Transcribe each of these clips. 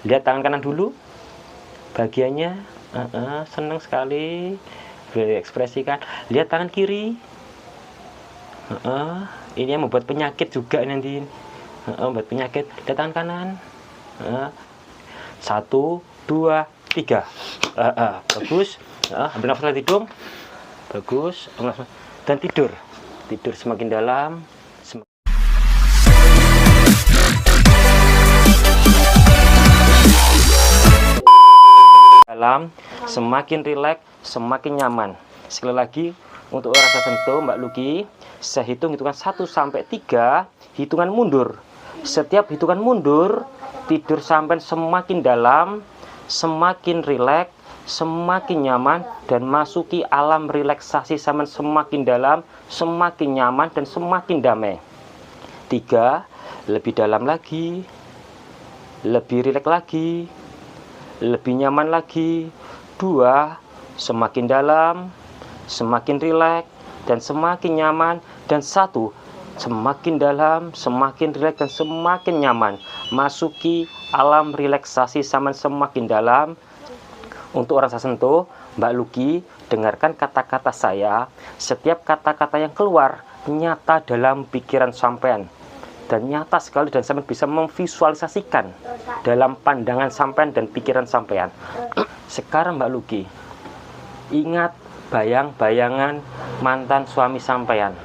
Lihat tangan kanan dulu, bagiannya senang sekali, boleh ekspresikan. Lihat tangan kiri, ini yang membuat penyakit juga nanti, membuat penyakit. Lihat tangan kanan, 1, 2, 3, bagus. Ambil nafas lewat hidung, bagus. Dan tidur semakin dalam. Semakin rileks, semakin nyaman. Sekali lagi, untuk rasa sentuh Mbak Luki, saya hitungan 1 sampai 3, hitungan mundur. Setiap hitungan mundur, tidur sampai semakin dalam, semakin rileks, semakin nyaman, dan masuki alam relaksasi sampai semakin dalam, semakin nyaman, dan semakin damai. 3, lebih dalam lagi, lebih rileks lagi, lebih nyaman lagi. 2, semakin dalam, semakin rileks, dan semakin nyaman. Dan 1, semakin dalam, semakin rileks, dan semakin nyaman. Masuki alam relaksasi sampai semakin dalam. Untuk rasa sentuh, Mbak Luki, dengarkan kata-kata saya. Setiap kata-kata yang keluar nyata dalam pikiran sampean, dan nyata sekali, dan sampean bisa memvisualisasikan dalam pandangan sampean dan pikiran sampean. Sekarang Mbak Luki, ingat bayang-bayangan mantan suami sampean.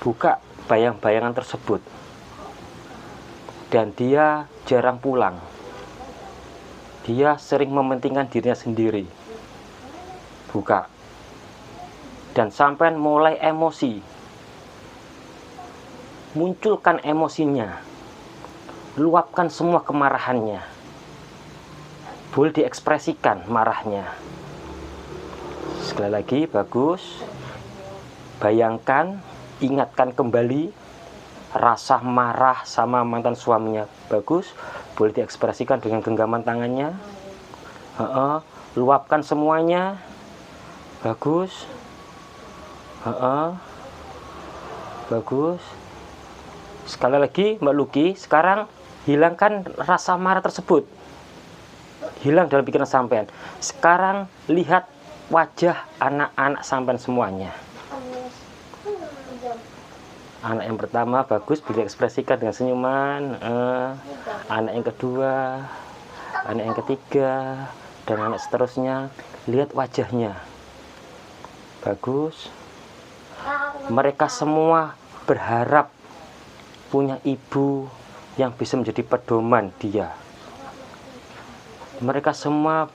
Buka bayang-bayangan tersebut, dan dia jarang pulang. Dia sering mementingkan dirinya sendiri. Buka, dan sampean mulai emosi. Munculkan emosinya, luapkan semua kemarahannya. Boleh diekspresikan marahnya. Sekali lagi, bagus. Bayangkan, ingatkan kembali rasa marah sama mantan suaminya. Bagus. Boleh diekspresikan dengan genggaman tangannya. Luapkan semuanya. Bagus. Bagus. Sekali lagi Mbak Luki, sekarang hilangkan rasa marah tersebut. Hilang dalam pikiran sampean. Sekarang lihat wajah anak-anak sampean semuanya. Anak yang pertama bagus, boleh diekspresikan dengan senyuman. Anak yang kedua, anak yang ketiga, dan anak seterusnya. Lihat wajahnya. Bagus. Mereka semua berharap punya ibu yang bisa menjadi pedoman dia. Mereka semua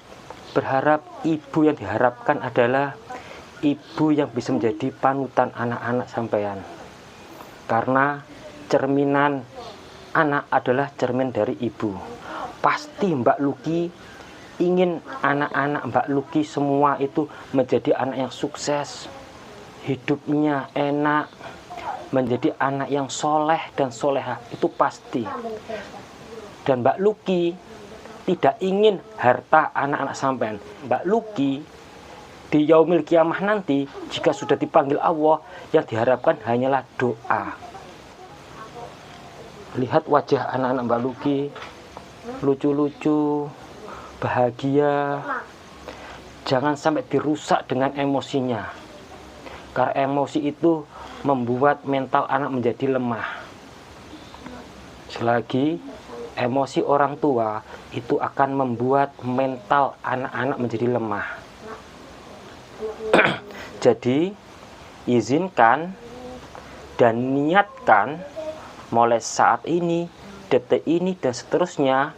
berharap ibu yang diharapkan adalah ibu yang bisa menjadi panutan anak-anak sampean. Karena cerminan anak adalah cermin dari ibu. Pasti Mbak Luki ingin anak-anak Mbak Luki semua itu menjadi anak yang sukses, hidupnya enak, menjadi anak yang soleh dan soleha, itu pasti. Dan Mbak Luki tidak ingin harta anak-anak sampean. Mbak Luki di yaumil kiamah nanti, jika sudah dipanggil Allah, yang diharapkan hanyalah doa. Lihat wajah anak-anak Mbak Luki, lucu-lucu, bahagia. Jangan sampai dirusak dengan emosinya, karena emosi itu membuat mental anak menjadi lemah. Sekali lagi, emosi orang tua itu akan membuat mental anak-anak menjadi lemah. Jadi, izinkan dan niatkan mulai saat ini, detik ini, dan seterusnya,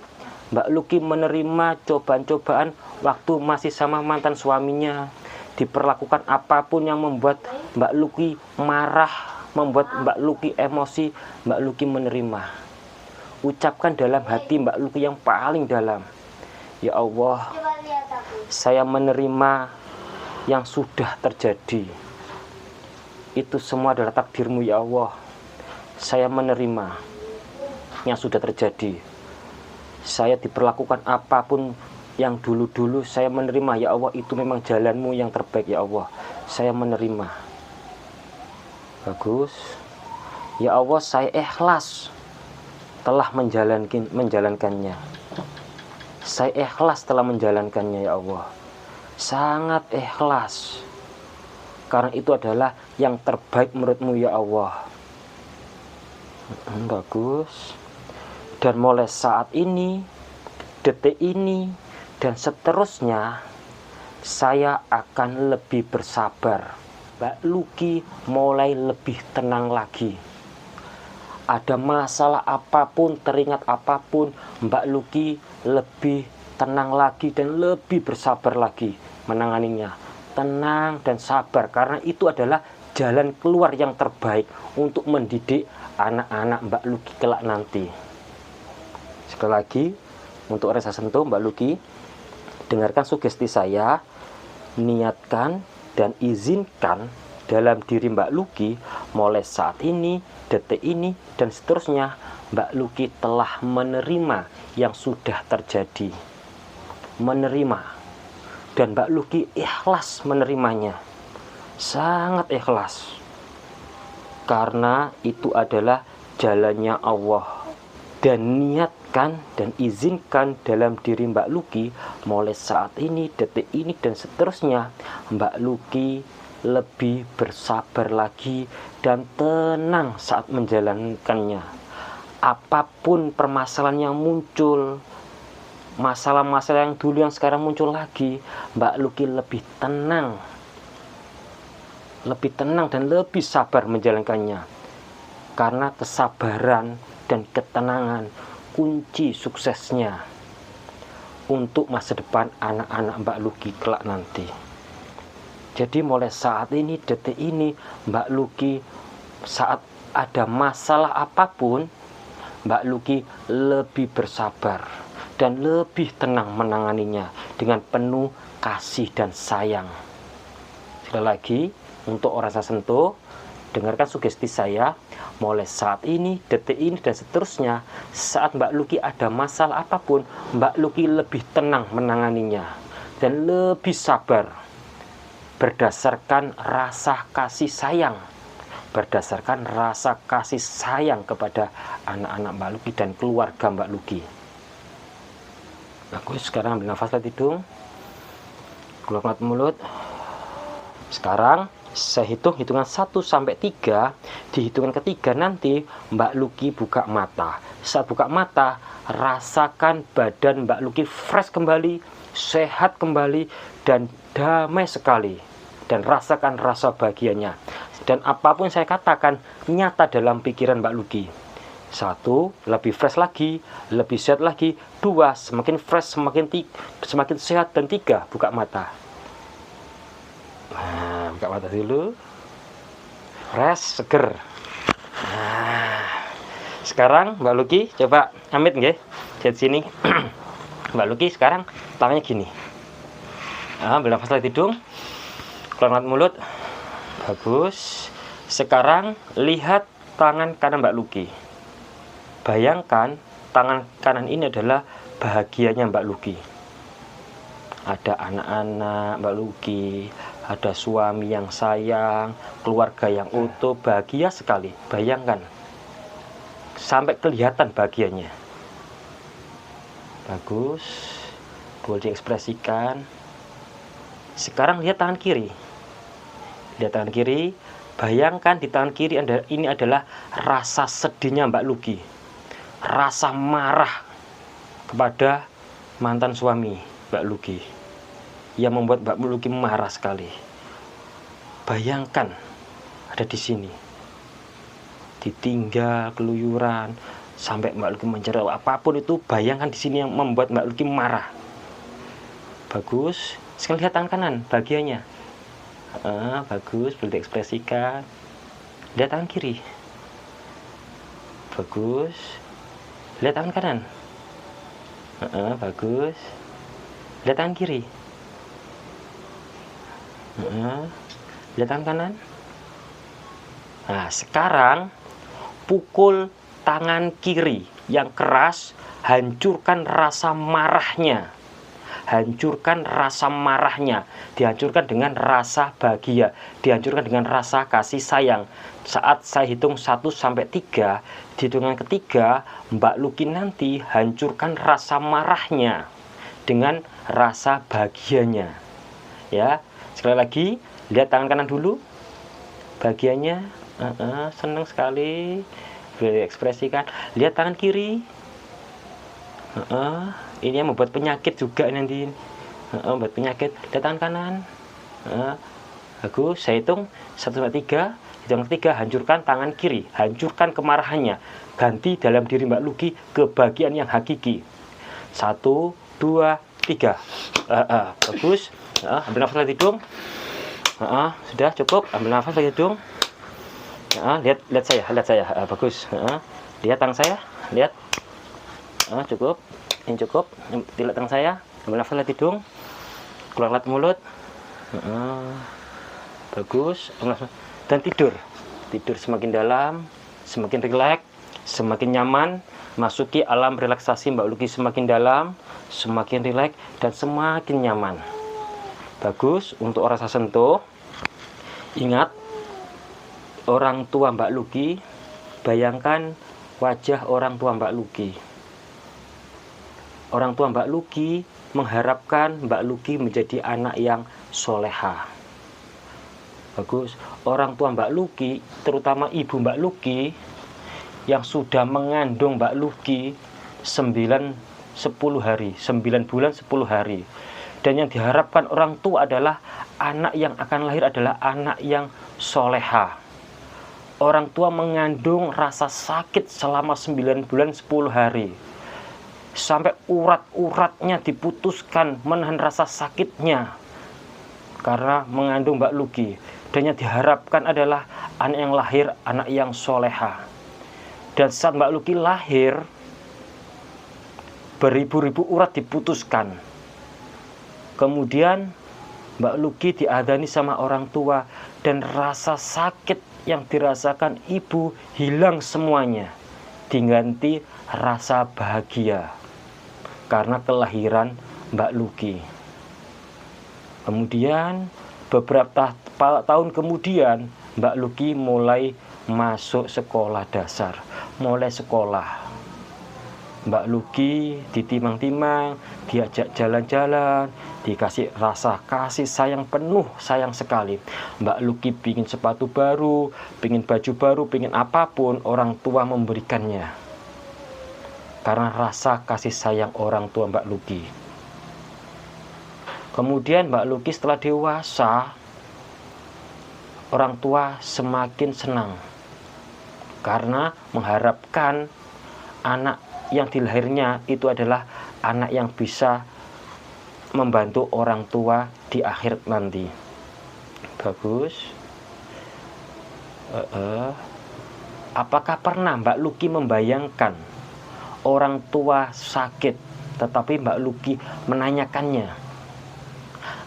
Mbak Luki menerima cobaan-cobaan waktu masih sama mantan suaminya. Diperlakukan apapun yang membuat Mbak Luki marah, membuat Mbak Luki emosi, Mbak Luki menerima. Ucapkan dalam hati Mbak Luki yang paling dalam, ya Allah, saya menerima yang sudah terjadi. Itu semua adalah takdir-Mu ya Allah. Saya menerima yang sudah terjadi. Saya diperlakukan apapun yang dulu-dulu, saya menerima ya Allah, itu memang jalan-Mu yang terbaik ya Allah. Saya menerima. Bagus. Ya Allah, saya ikhlas telah menjalankannya. Saya ikhlas telah menjalankannya ya Allah. Sangat ikhlas. Karena itu adalah yang terbaik menurut-Mu ya Allah. Bagus. Dan mulai saat ini, detik ini, dan seterusnya, saya akan lebih bersabar. Mbak Luki mulai lebih tenang lagi. Ada masalah apapun, teringat apapun, Mbak Luki lebih tenang lagi dan lebih bersabar lagi menanganinya. Tenang dan sabar, karena itu adalah jalan keluar yang terbaik untuk mendidik anak-anak Mbak Luki kelak nanti. Sekali lagi, untuk rasa sentuh Mbak Luki, dengarkan sugesti saya, niatkan dan izinkan dalam diri Mbak Luki mulai saat ini, detik ini, dan seterusnya, Mbak Luki telah menerima yang sudah terjadi. Menerima. Dan Mbak Luki ikhlas menerimanya. Sangat ikhlas. Karena itu adalah jalannya Allah. Dan niatkan dan izinkan dalam diri Mbak Luki mulai saat ini, detik ini, dan seterusnya, Mbak Luki lebih bersabar lagi dan tenang saat menjalankannya. Apapun permasalahan yang muncul, masalah-masalah yang dulu yang sekarang muncul lagi, Mbak Luki lebih tenang dan lebih sabar menjalankannya. Karena kesabaran dan ketenangan kunci suksesnya untuk masa depan anak-anak Mbak Luki kelak nanti. Jadi mulai saat ini, detik ini, Mbak Luki saat ada masalah apapun, Mbak Luki lebih bersabar dan lebih tenang menanganinya dengan penuh kasih dan sayang. Sekali lagi, untuk rasa sentuh, dengarkan sugesti saya, mulai saat ini, detik ini, dan seterusnya, saat Mbak Luki ada masalah apapun, Mbak Luki lebih tenang menanganinya dan lebih sabar berdasarkan rasa kasih sayang, kepada anak-anak Mbak Luki dan keluarga Mbak Luki. Aku sekarang ambil nafas lewat hidung, keluar lewat mulut. Sekarang saya hitungan 1 sampai 3. Di hitungan ketiga nanti Mbak Luki buka mata. Saat buka mata, rasakan badan Mbak Luki fresh kembali, sehat kembali, dan damai sekali. Dan rasakan rasa bahagianya. Dan apapun saya katakan nyata dalam pikiran Mbak Luki. 1, lebih fresh lagi, lebih sehat lagi. 2, semakin fresh, semakin sehat. Dan 3, buka mata. Nah, buka mata dulu. Fresh, seger. Nah, sekarang Mbak Luki coba amit nggih. Lihat sini. Mbak Luki sekarang tangannya gini. Ambil nafas lewat hidung, keluar lewat mulut. Bagus. Sekarang lihat tangan kanan Mbak Luki. Bayangkan tangan kanan ini adalah bahagianya Mbak Luki. Ada anak-anak Mbak Luki, ada suami yang sayang, keluarga yang utuh, bahagia sekali. Bayangkan, sampai kelihatan bahagianya. Bagus, boleh diekspresikan. Sekarang lihat tangan kiri. Lihat tangan kiri, bayangkan di tangan kiri ini adalah rasa sedihnya Mbak Luki. Rasa marah kepada mantan suami Mbak Luki, yang membuat Mbak Luki marah sekali. Bayangkan ada di sini, ditinggal, keluyuran, sampai Mbak Luki mencerai, apapun itu, bayangkan di sini yang membuat Mbak Luki marah. Bagus. Sekali lihat tangan kanan, bahagianya. Bagus, boleh diekspresikan. Lihat tangan kiri. Bagus. Lihat tangan kanan. Bagus. Lihat tangan kiri. Lihat tangan kanan. Nah, sekarang pukul tangan kiri yang keras, hancurkan rasa marahnya, hancurkan rasa marahnya, dihancurkan dengan rasa bahagia, dihancurkan dengan rasa kasih sayang. Saat saya hitung 1 sampai 3, di hitungan ketiga Mbak Luki nanti hancurkan rasa marahnya dengan rasa bahagianya. Ya, sekali lagi, lihat tangan kanan dulu. Bahagianya, senang sekali, boleh diekspresikan. Lihat tangan kiri. Ini yang membuat penyakit juga nanti. Membuat penyakit. Lihat tangan kanan. Bagus, saya hitung 1 sampai 3. Hitungan ketiga, hancurkan tangan kiri, hancurkan kemarahannya, ganti dalam diri Mbak Luki kebahagiaan yang hakiki. 1, 2, 3. Bagus. Ambil nafas lagi hidung. Sudah cukup. Ambil nafas lagi hidung. Lihat saya. Bagus. Lihat tangan saya. Lihat. Cukup. Ini cukup. Lihat tangan saya. Ambil nafas lagi hidung. Keluar lewat mulut. Bagus. Dan tidur semakin dalam, semakin rileks, semakin nyaman. Masuki alam relaksasi Mbak Luki semakin dalam, semakin rileks, dan semakin nyaman. Bagus. Untuk rasa sentuh, ingat orang tua Mbak Luki. Bayangkan wajah orang tua Mbak Luki. Orang tua Mbak Luki mengharapkan Mbak Luki menjadi anak yang soleha. Bagus. Orang tua Mbak Luki, terutama ibu Mbak Luki, yang sudah mengandung Mbak Luki 9 bulan 10 hari. Dan yang diharapkan orang tua adalah anak yang akan lahir adalah anak yang soleha. Orang tua mengandung rasa sakit selama 9 bulan 10 hari. Sampai urat-uratnya diputuskan menahan rasa sakitnya karena mengandung Mbak Luki. Dan yang diharapkan adalah anak yang lahir, anak yang soleha. Dan saat Mbak Luki lahir, beribu-ribu urat diputuskan. Kemudian Mbak Luki diadani sama orang tua, dan rasa sakit yang dirasakan ibu hilang semuanya, diganti rasa bahagia karena kelahiran Mbak Luki. Kemudian beberapa tahun kemudian Mbak Luki mulai masuk sekolah dasar, mulai sekolah. Mbak Luki ditimang-timang, diajak jalan-jalan, dikasih rasa kasih sayang penuh, sayang sekali. Mbak Luki pingin sepatu baru, pingin baju baru, pingin apapun, orang tua memberikannya. Karena rasa kasih sayang orang tua Mbak Luki. Kemudian Mbak Luki setelah dewasa, orang tua semakin senang karena mengharapkan anak yang dilahirnya itu adalah anak yang bisa membantu orang tua di akhir nanti. Bagus. Apakah pernah Mbak Luki membayangkan orang tua sakit, tetapi Mbak Luki menanyakannya?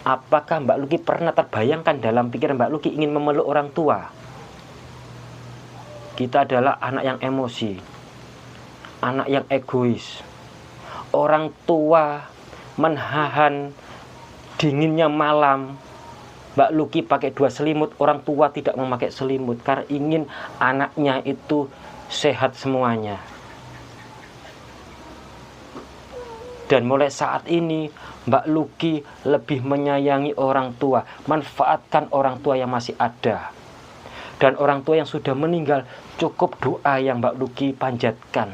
Apakah Mbak Luki pernah terbayangkan dalam pikiran Mbak Luki ingin memeluk orang tua? Kita adalah anak yang emosi, anak yang egois. Orang tua menahan dinginnya malam. Mbak Luki pakai 2 selimut, orang tua tidak memakai selimut karena ingin anaknya itu sehat semuanya. Dan mulai saat ini Mbak Luki lebih menyayangi orang tua, manfaatkan orang tua yang masih ada. Dan orang tua yang sudah meninggal, cukup doa yang Mbak Luki panjatkan.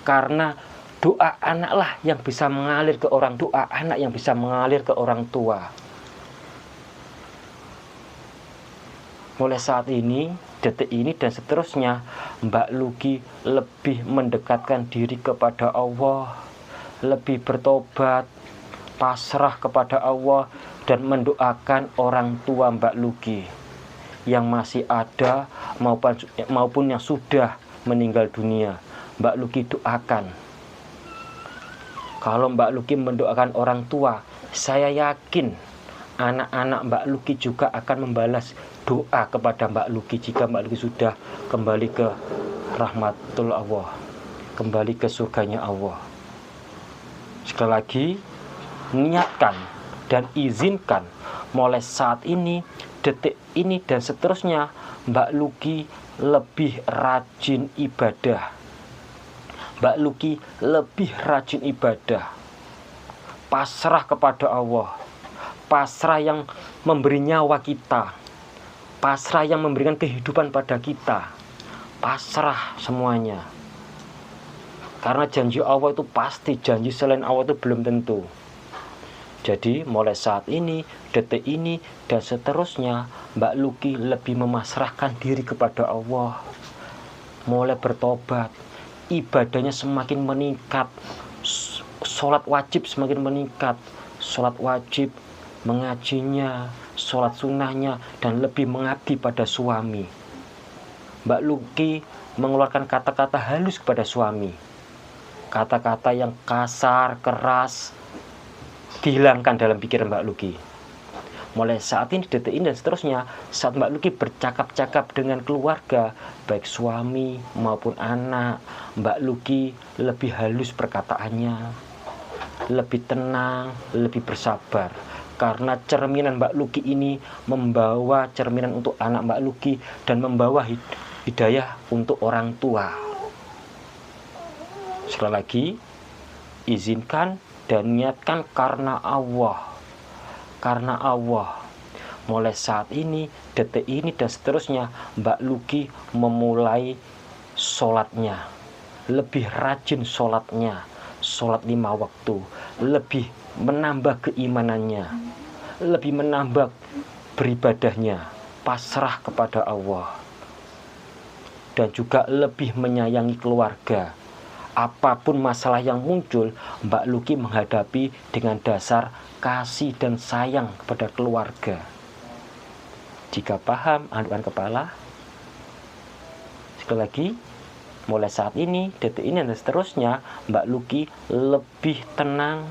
Karena doa anaklah yang bisa mengalir ke orang tua, anak yang bisa mengalir ke orang tua. Mulai saat ini, detik ini dan seterusnya, Mbak Luki lebih mendekatkan diri kepada Allah, lebih bertobat, pasrah kepada Allah, dan mendoakan orang tua Mbak Luki yang masih ada maupun yang sudah meninggal dunia. Mbak Luki doakan. Kalau Mbak Luki mendoakan orang tua, saya yakin anak-anak Mbak Luki juga akan membalas doa kepada Mbak Luki jika Mbak Luki sudah kembali ke rahmatul Allah, kembali ke surganya Allah. Sekali lagi, niatkan dan izinkan mulai saat ini, detik ini dan seterusnya, Mbak Luki lebih rajin ibadah. Mbak Luki lebih rajin ibadah. Pasrah kepada Allah. Pasrah yang memberi nyawa kita. Pasrah yang memberikan kehidupan pada kita. Pasrah semuanya. Karena janji Allah itu pasti, janji selain Allah itu belum tentu. Jadi mulai saat ini, detik ini, dan seterusnya, Mbak Luki lebih memasrahkan diri kepada Allah. Mulai bertobat, ibadahnya semakin meningkat, sholat wajib semakin meningkat, sholat wajib, mengajinya, sholat sunnahnya, dan lebih mengabdi pada suami. Mbak Luki mengeluarkan kata-kata halus kepada suami. Kata-kata yang kasar, keras, dihilangkan dalam pikiran Mbak Luki. Mulai saat ini, detik ini, dan seterusnya, saat Mbak Luki bercakap-cakap dengan keluarga, baik suami maupun anak, Mbak Luki lebih halus perkataannya, lebih tenang, lebih bersabar. Karena cerminan Mbak Luki ini membawa cerminan untuk anak Mbak Luki dan membawa hidayah untuk orang tua. Sekali lagi, izinkan dan niatkan karena Allah. Karena Allah. Mulai saat ini, detik ini, dan seterusnya, Mbak Luki memulai sholatnya. Lebih rajin sholatnya. Sholat 5 waktu. Lebih menambah keimanannya. Lebih menambah beribadahnya. Pasrah kepada Allah. Dan juga lebih menyayangi keluarga. Apapun masalah yang muncul, Mbak Luki menghadapi dengan dasar kasih dan sayang kepada keluarga. Jika paham, andukkan kepala. Sekali lagi, mulai saat ini, detik ini, dan seterusnya, Mbak Luki lebih tenang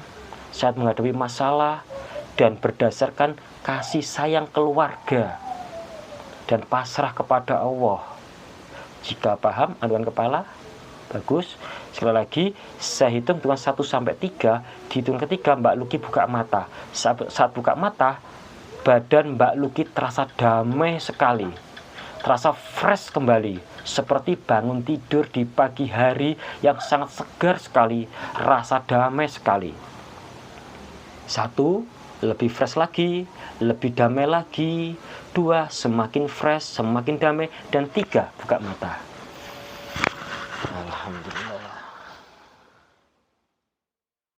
saat menghadapi masalah dan berdasarkan kasih sayang keluarga dan pasrah kepada Allah. Jika paham, andukkan kepala. Bagus. Sekali lagi, saya hitung dengan 1-3. Di hitung ketiga, Mbak Luki buka mata. Saat buka mata, badan Mbak Luki terasa damai sekali. Terasa fresh kembali. Seperti bangun tidur di pagi hari yang sangat segar sekali. Rasa damai sekali. 1, lebih fresh lagi. Lebih damai lagi. 2, semakin fresh, semakin damai. Dan 3, buka mata.